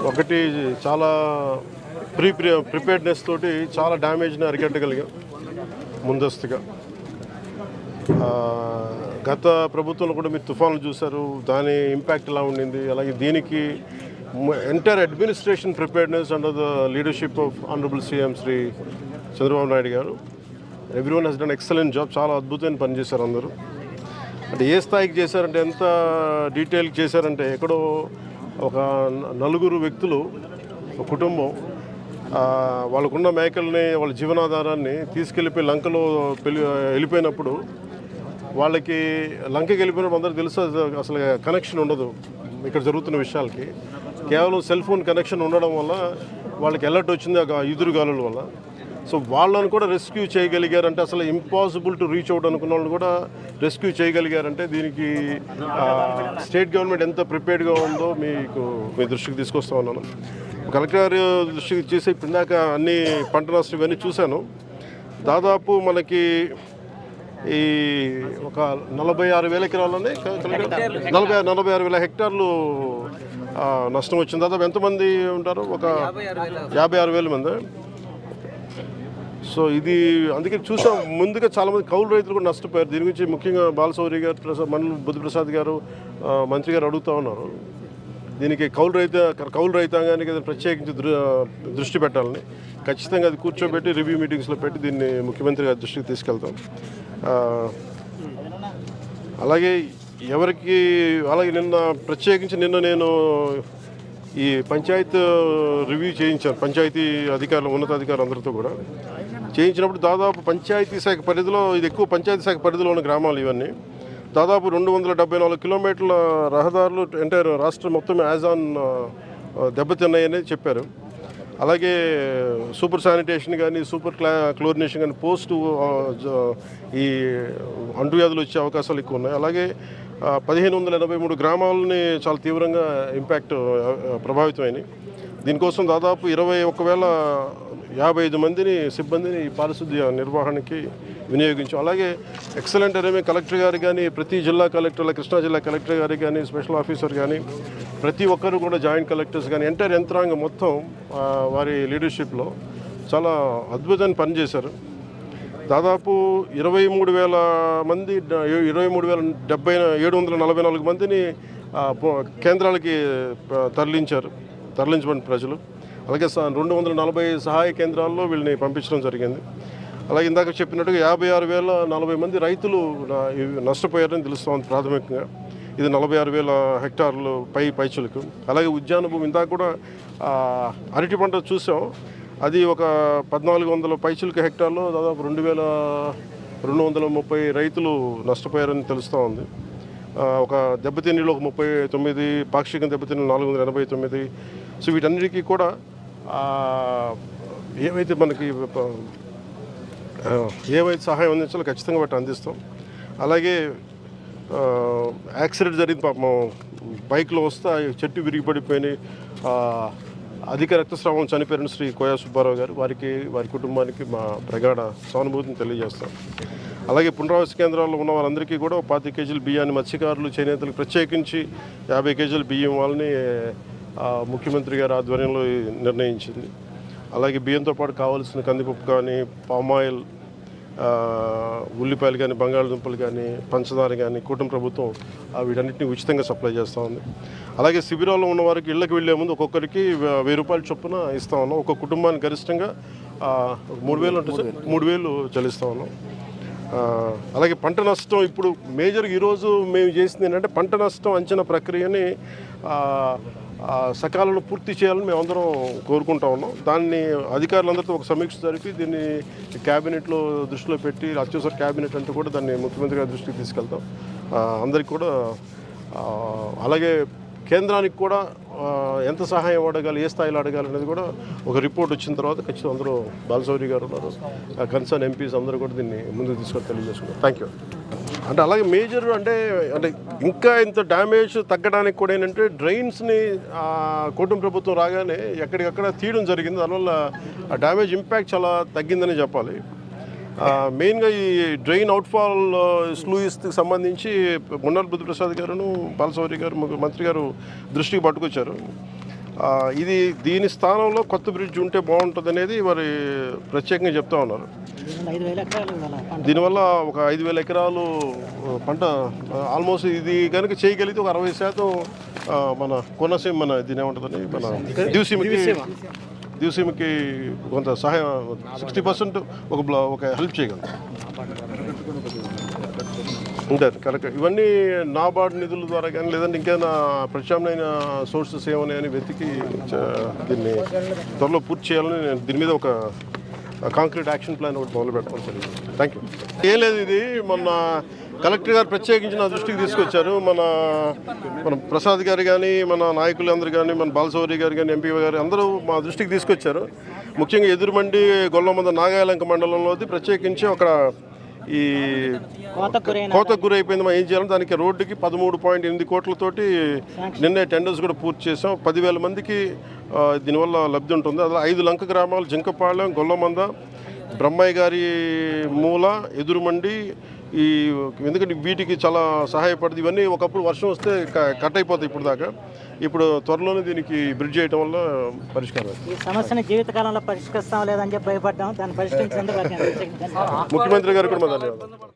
ఒకటి చాలా ప్రిపేర్డ్నెస్ తోటి చాలా డ్యామేజ్ని అరికట్టగలిగాం ముందస్తుగా. గత ప్రభుత్వంలో కూడా మీరు తుఫాన్లు చూశారు, దాని ఇంపాక్ట్ ఎలా ఉండింది. అలాగే దీనికి entire administration preparedness under the leadership of honourable CM Shri Chandrababu Naidu garu. Everyone he's done excellent job. చాలా అద్భుతమైన పని చేశారు అందరూ. అంటే ఏ స్థాయికి చేశారంటే, ఎంత డీటెయిల్కి చేశారంటే, ఎక్కడో ఒక 4 వ్యక్తులు, ఒక కుటుంబం వాళ్ళకున్న మేకల్ని, వాళ్ళ జీవనాధారాన్ని తీసుకెళ్ళిపోయి లంకలో వెళ్ళిపోయినప్పుడు, వాళ్ళకి లంకకి వెళ్ళిపోయినప్పుడు అందరికీ తెలుసు అసలు కనెక్షన్ ఉండదు ఇక్కడ జరుగుతున్న విషయాలకి. కేవలం సెల్ ఫోన్ కనెక్షన్ ఉండడం వల్ల వాళ్ళకి అలర్ట్ వచ్చింది ఆ ఈదురుగాలుల వల్ల. సో వాళ్ళని కూడా రెస్క్యూ చేయగలిగారంటే, అసలు ఇంపాసిబుల్ టు రీచ్ అవుట్ అనుకున్న వాళ్ళని కూడా రెస్క్యూ చేయగలిగారంటే దీనికి స్టేట్ గవర్నమెంట్ ఎంత ప్రిపేర్డ్గా ఉందో మీ దృష్టికి తీసుకొస్తా ఉన్నాను. కలెక్టర్ గారి దృష్టికి చేసి ఇందాక అన్ని పంట నష్టం ఇవన్నీ చూశాను. దాదాపు మనకి ఈ ఒక 46,000 ఎకరాలని 46,000 హెక్టార్లు నష్టం వచ్చింది. దాదాపు ఎంతమంది ఉంటారు? ఒక 56,000 మంది. సో ఇది అందుకే చూసాం. ముందుగా చాలామంది కౌలు రైతులు కూడా నష్టపోయారు. దీని గురించి ముఖ్యంగా బాలశౌరి గారు, మండలి బుద్ధిప్రసాద్ గారు, మంత్రి గారు అడుగుతూ ఉన్నారు. దీనికి కౌలు రైతాంగానికి ప్రత్యేకించి దృష్టి పెట్టాలని, ఖచ్చితంగా అది కూర్చోబెట్టి రివ్యూ మీటింగ్స్లో పెట్టి దీన్ని ముఖ్యమంత్రి గారి దృష్టికి తీసుకెళ్తాం. అలాగే ప్రత్యేకించి నిన్న నేను ఈ పంచాయత్ రివ్యూ చేయించాను. పంచాయతీ అధికారులు, ఉన్నతాధికారులు అందరితో కూడా చేయించినప్పుడు దాదాపు పంచాయతీ శాఖ పరిధిలో, ఇది ఎక్కువ పంచాయతీ శాఖ పరిధిలో ఉన్న గ్రామాలు ఇవన్నీ, దాదాపు 274 కిలోమీటర్ల రహదారులు ఎంటైర్ రాష్ట్రం మొత్తం యాజ్ ఆన్ దెబ్బతిన్నాయని చెప్పారు. అలాగే సూపర్ శానిటేషన్ కానీ, సూపర్ క్లోరినేషన్ కానీ, పోస్ట్ ఈ అంటువ్యాధులు వచ్చే అవకాశాలు ఎక్కువ ఉన్నాయి. అలాగే 1,583 గ్రామాలని చాలా తీవ్రంగా ఇంపాక్ట్ ప్రభావితమైనవి. దీనికోసం దాదాపు 21,055 మందిని సిబ్బందిని ఈ పారిశుద్ధ్య నిర్వహణకి వినియోగించాం. అలాగే ఎక్సలెంట్ అనేవి కలెక్టర్ గారు కానీ, ప్రతి జిల్లా కలెక్టర్ల, కృష్ణా జిల్లా కలెక్టర్ గారు కానీ, స్పెషల్ ఆఫీసర్ కానీ, ప్రతి ఒక్కరు కూడా జాయింట్ కలెక్టర్స్ కానీ, ఎంటైర్ యంత్రాంగం మొత్తం వారి లీడర్షిప్లో చాలా అద్భుతమైన పనిచేశారు. దాదాపు 23,000 మంది, 23,744 మందిని కేంద్రాలకి తరలించబడిన ప్రజలు. అలాగే 240 సహాయ కేంద్రాల్లో వీళ్ళని పంపించడం జరిగింది. అలాగే ఇందాక చెప్పినట్టుగా 56,040 మంది రైతులు నష్టపోయారని తెలుస్తోంది ప్రాథమికంగా. ఇది 46,000 హెక్టార్లు పైచులకు. అలాగే ఉద్యాన భూమి, ఇందాక కూడా అరటి పంట చూసాం. అది ఒక 1,400 పైచులకు హెక్టార్లో దాదాపు 2,230 రైతులు నష్టపోయారని తెలుస్తూ ఉంది. ఒక దెబ్బతిన్నీళ్ళు ఒక 39, పాక్షికంగా దెబ్బతిన్న 489. సో వీటన్నిటికీ కూడా ఏవైతే సహాయం అందించాలో ఖచ్చితంగా వాటి అందిస్తాం. అలాగే యాక్సిడెంట్ జరిగింది, పాపం బైక్లో వస్తే చెట్టు విరిగిపడిపోయినాయి, అధిక రక్తస్రావం చనిపోయిన శ్రీ కోయా సుబ్బారావు గారు, వారి కుటుంబానికి మా ప్రగాఢ సానుభూతిని తెలియజేస్తాం. అలాగే పునరావాస కేంద్రాల్లో ఉన్న వారందరికీ కూడా 25 కేజీల బియ్యాన్ని మత్స్యకారులు, చేనేతలకు ప్రత్యేకించి 50 కేజీల బియ్యం వాళ్ళని ముఖ్యమంత్రి గారి ఆధ్వర్యంలో నిర్ణయించింది. అలాగే బియ్యంతో పాటు కావాల్సిన కందిపప్పు కానీ, పామాయిల్, ఉల్లిపాయలు కానీ, బంగాళదుంపలు కానీ, పంచదార కానీ కూటమి ప్రభుత్వం వీటన్నిటిని ఉచితంగా సప్లై చేస్తూ ఉంది. అలాగే శిబిరాల్లో ఉన్న వారికి ఇళ్లకు వెళ్లే ముందు ఒక్కొక్కరికి 1,000 రూపాయల చొప్పున ఇస్తూ ఉన్నాం. ఒక్కొక్క కుటుంబానికి గరిష్టంగా 3,000 ఉంటుంది, 3,000 చెల్లిస్తూ ఉన్నాం. అలాగే పంట నష్టం, ఇప్పుడు మేజర్గా ఈరోజు మేము చేసింది ఏంటంటే పంట నష్టం అంచనా ప్రక్రియని సకాలంలో పూర్తి చేయాలని మేమందరం కోరుకుంటా ఉన్నాం. దాన్ని అధికారులందరితో ఒక సమీక్ష జరిపి దీన్ని క్యాబినెట్లో దృష్టిలో పెట్టి, అత్యవసర క్యాబినెట్ అంటూ కూడా దాన్ని ముఖ్యమంత్రి గారి దృష్టికి తీసుకెళ్తాం అందరికీ కూడా. అలాగే కేంద్రానికి కూడా ఎంత సహాయం అడగాలి, ఏ స్థాయిలో అడగాలి అనేది కూడా ఒక రిపోర్ట్ వచ్చిన తర్వాత ఖచ్చితంగా అందరూ, బాలశౌరి గారు ఉన్నారు, కన్సర్న్ ఎంపీస్ అందరూ కూడా దీన్ని ముందుకు తీసుకొని తెలియజేసుకున్నారు. Thank you. అంటే అలాగే మేజర్ అంటే ఇంకా ఇంత డ్యామేజ్ తగ్గడానికి కూడా ఏంటంటే డ్రైన్స్ని కూటమి ప్రభుత్వం రాగానే ఎక్కడికక్కడ తీయడం జరిగింది. దానివల్ల ఆ డ్యామేజ్ ఇంపాక్ట్ చాలా తగ్గిందని చెప్పాలి. మెయిన్గా ఈ డ్రైన్ అవుట్ఫాల్ స్లూయిస్కి సంబంధించి మండలి బుద్ధిప్రసాద్ గారును, బాలశౌరి గారు, మంత్రి గారు దృష్టికి పట్టుకొచ్చారు. ఇది దీని స్థానంలో కొత్త బ్రిడ్జ్ ఉంటే బాగుంటుంది అనేది మరి ప్రత్యేకంగా చెప్తా ఉన్నారు. దీనివల్ల ఒక 5,000 ఎకరాలు పంట ఆల్మోస్ట్ ఇది కనుక చేయగలిగితే ఒక 60% మన కోనసీమ మన దీని ఏముంటుందని మన దివసీమకి కొంత సహాయం 60% ఒక హెల్ప్ చేయగలరు. ఉంటారు కరెక్ట్. ఇవన్నీ నాబార్డ్ నిధుల ద్వారా కానీ లేదంటే ఇంకేదైనా ప్రత్యామ్నాయ సోర్సెస్ ఏమన్నాయని వెతికి దీన్ని త్వరలో పూర్తి చేయాలని నేను దీని మీద ఒక కాంక్రీట్ యాక్షన్ ప్లాన్ ఒకటి మొదలు పెట్టడం జరిగింది. Thank you. ఏం లేదు, ఇది మొన్న కలెక్టర్ గారు ప్రత్యేకించి నా దృష్టికి తీసుకొచ్చారు. మన ప్రసాద్ గారు కానీ మన నాయకులందరూ కానీ మన బాలసౌరి గారు కానీ ఎంపీ గారు అందరూ మా దృష్టికి తీసుకొచ్చారు. ముఖ్యంగా ఎదురుమండి గొల్లమంద నాగాయలంక మండలంలోది ప్రత్యేకించి అక్కడ ఈ కోతకు గురైపోయింది. మనం ఏం చేయాలి, దానికి రోడ్డుకి 13.8 కోట్లతోటి నిన్నే టెండర్స్ కూడా పూర్తి చేసాం. 10,000 మందికి దీనివల్ల లబ్ధి ఉంటుంది. అలా 5 లంక గ్రామాలు జింకపాళెం, గొల్లమంద, బ్రహ్మయ్య గారి మూల, ఎదురుమండి ఎందుకంటే వీటికి చాలా సహాయపడుతుంది. ఇవన్నీ ఒకప్పుడు వర్షం వస్తే కట్ అయిపోతాయి ఇప్పుడు త్వరలోనే దీనికి బ్రిడ్జ్ చేయడం వల్ల పరిష్కారం. ఈ సమస్యను జీవితకాలంలో పరిష్కరిస్తాం లేదని చెప్పి భయపడ్డాం. దాన్ని పరిష్కరించేందుకు ముఖ్యమంత్రి గారు కూడా ధన్యవాదాలు.